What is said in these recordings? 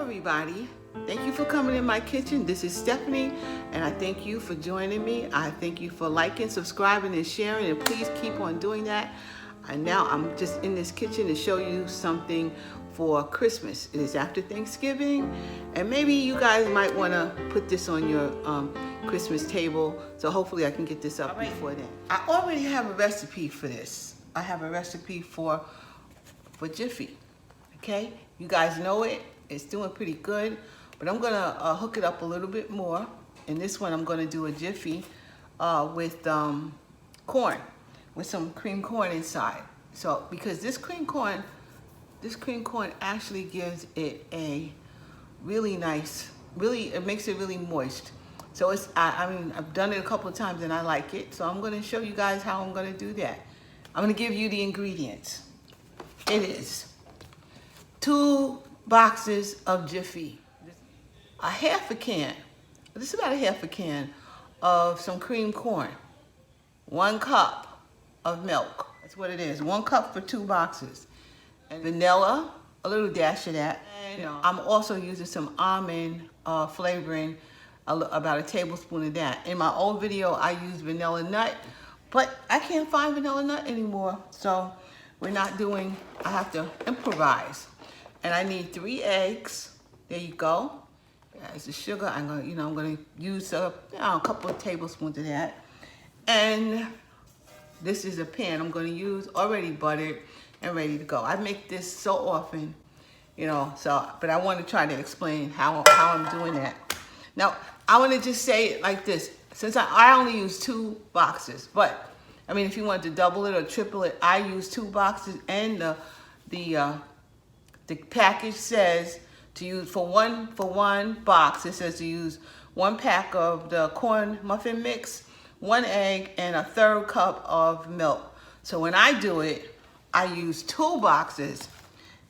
everybody. Thank you for coming in my kitchen. This is Stephanie, and I thank you for joining me. I thank you for liking, subscribing, and sharing, and please keep on doing that. And now I'm just in this kitchen to show you something for Christmas. It is after Thanksgiving, and maybe you guys might want to put this on your Christmas table, so hopefully I can get this up before then. I already have a recipe for this. I have a recipe for Jiffy. Okay, you guys know it. It's doing pretty good, but I'm gonna hook it up a little bit more. In this one, I'm gonna do a Jiffy with corn, with some cream corn inside. So because this cream corn actually gives it a really nice, it makes it really moist. So it's, I mean, I've done it a couple of times and I like it. So I'm gonna show you guys how I'm gonna do that. I'm gonna give you the ingredients. It is 2 boxes of Jiffy, a half a can, this is about a half a can of some cream corn, 1 cup of milk, that's what it is, 1 cup for 2 boxes, and vanilla, a little dash of that. And I'm also using some almond flavoring, about a tablespoon of that. In my old video, I used vanilla nut, but I can't find vanilla nut anymore, so we're not doing, I have to improvise. And I need 3 eggs. There you go. There's the sugar. I'm gonna use a couple of tablespoons of that. And this is a pan I'm gonna use, already buttered and ready to go. I make this so often, but I want to try to explain how I'm doing that. Now, I want to just say it like this. Since I only use 2 boxes, but I mean, if you want to double it or triple it, I use 2 boxes, and the package says to use for one box. It says to use 1 pack of the corn muffin mix, 1 egg, and a 1/3 cup of milk. So when I do it, I use 2 boxes,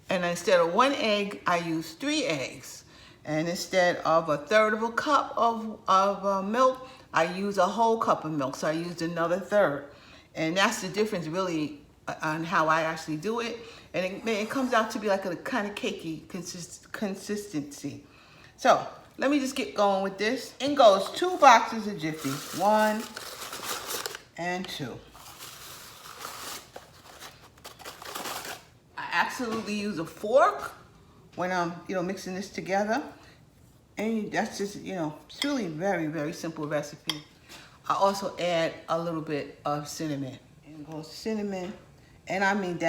and instead of 1 egg, I use 3 eggs. And instead of a 1/3 cup of milk, I use a whole cup of milk. So I used another 1/3. And that's the difference really on how I actually do it. And it comes out to be like a kind of cakey consistency. So let me just get going with this. In goes 2 boxes of Jiffy, 1 and 2. I absolutely use a fork when I'm, mixing this together. And that's just, it's really very, very simple recipe. I also add a little bit of cinnamon. In goes cinnamon. And I mean,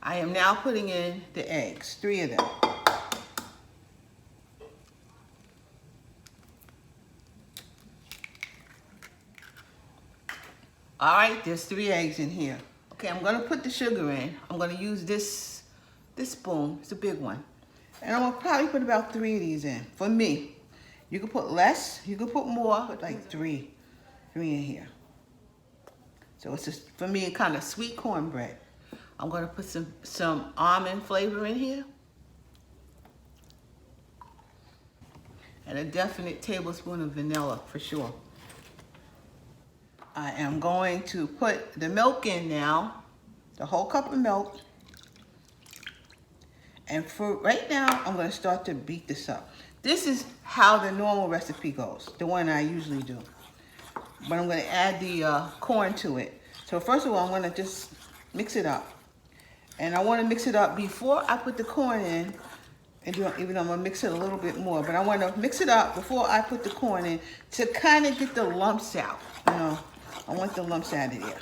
I am now putting in the eggs, 3 of them. All right, there's 3 eggs in here. Okay, I'm gonna put the sugar in. I'm gonna use this spoon, it's a big one. And I'm gonna probably put about 3 of these in, for me. You can put less, you can put more, but like 3 in here. So it's just, for me, kind of sweet cornbread. I'm gonna put some almond flavor in here. And a definite tablespoon of vanilla for sure. I am going to put the milk in now, the whole cup of milk. And for right now, I'm gonna start to beat this up. This is how the normal recipe goes, the one I usually do. But I'm gonna add the corn to it. So first of all, I'm gonna just mix it up. And I wanna mix it up before I put the corn in, and even though I'm gonna mix it a little bit more, but I wanna mix it up before I put the corn in to kind of get the lumps out. I want the lumps out of there.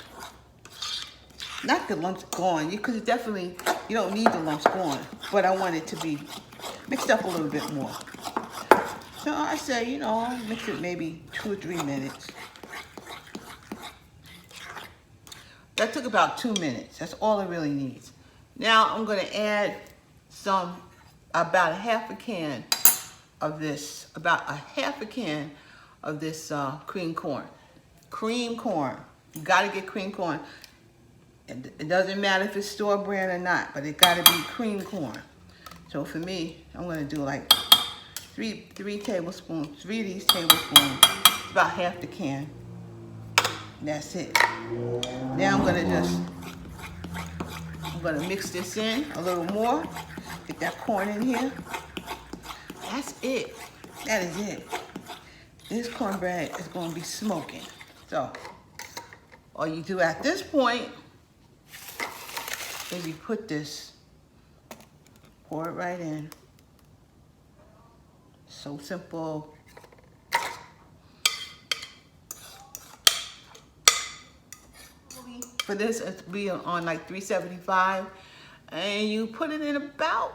Not the lumps gone, because definitely, you don't need the lumps gone, but I want it to be mixed up a little bit more. So I say, mix it maybe 2 or 3 minutes. That took about 2 minutes. That's all it really needs. Now I'm gonna add about a half a can of this, cream corn. Cream corn. You gotta get cream corn. It doesn't matter if it's store brand or not, but it gotta be cream corn. So for me, I'm gonna do like 3 tablespoons, 3 of these tablespoons. It's about half the can. That's it. Now I'm gonna mix this in a little more. Get that corn in here. that's it. That is it. This cornbread is going to be smoking. So, all you do at this point is you put this, pour it right in. So simple. For this, it's be on like 375, and you put it in about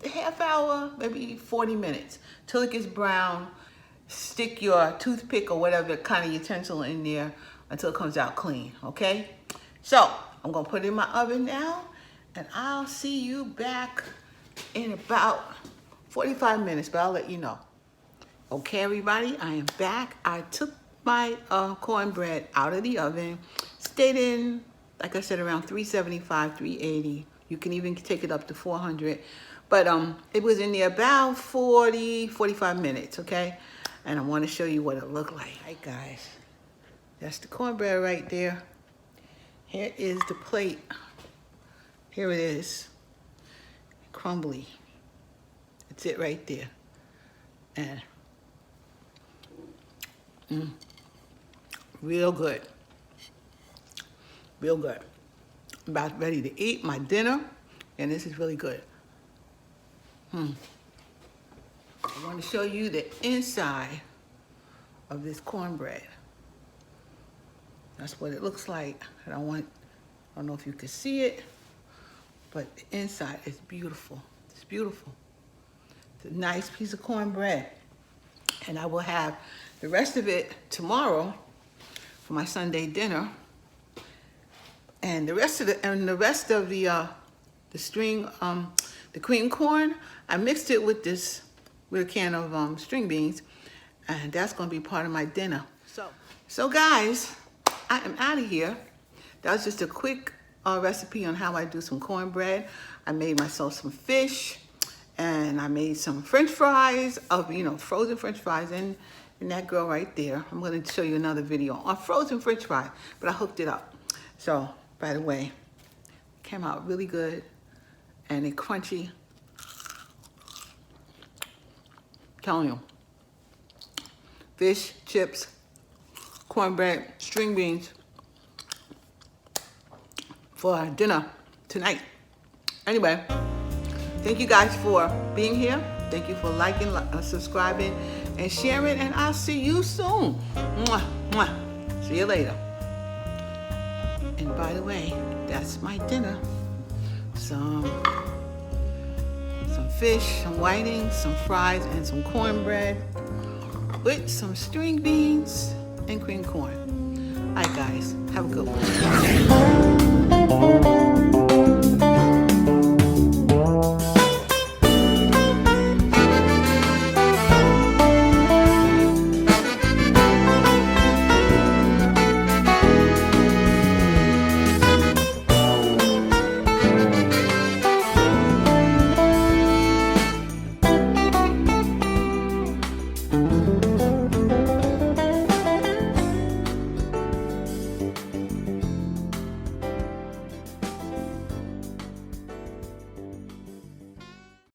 a half hour, maybe 40 minutes, till it gets brown. Stick your toothpick or whatever kind of utensil in there until it comes out clean, okay? So, I'm gonna put it in my oven now, and I'll see you back in about 45 minutes, but I'll let you know. Okay, everybody, I am back. I took my cornbread out of the oven, stayed in, like I said, around 375, 380. You can even take it up to 400. But it was in there about 45 minutes, okay? And I want to show you what it looked like. All right, guys, that's the cornbread right there. Here is the plate. Here it is, crumbly. That's it right there. And real good. Real good. I'm about ready to eat my dinner, and this is really good. I want to show you the inside of this cornbread. That's what it looks like. I don't know if you can see it, but the inside is beautiful. It's beautiful. It's a nice piece of cornbread. And I will have the rest of it tomorrow for my Sunday dinner. And the rest of the cream corn, I mixed it with a can of string beans, and that's gonna be part of my dinner. So guys, I am out of here. That was just a quick recipe on how I do some cornbread. I made myself some fish, and I made some French fries frozen French fries, and that girl right there. I'm gonna show you another video on frozen French fries, but I hooked it up. So, by the way, it came out really good, and it's crunchy. I'm telling you, fish, chips, cornbread, string beans for dinner tonight. Anyway, thank you guys for being here. Thank you for liking, subscribing, and sharing, and I'll see you soon. Mwah, mwah. See you later. And by the way, that's my dinner. Some fish, some whiting, some fries, and some cornbread with some string beans and cream corn. All right, guys, have a good one.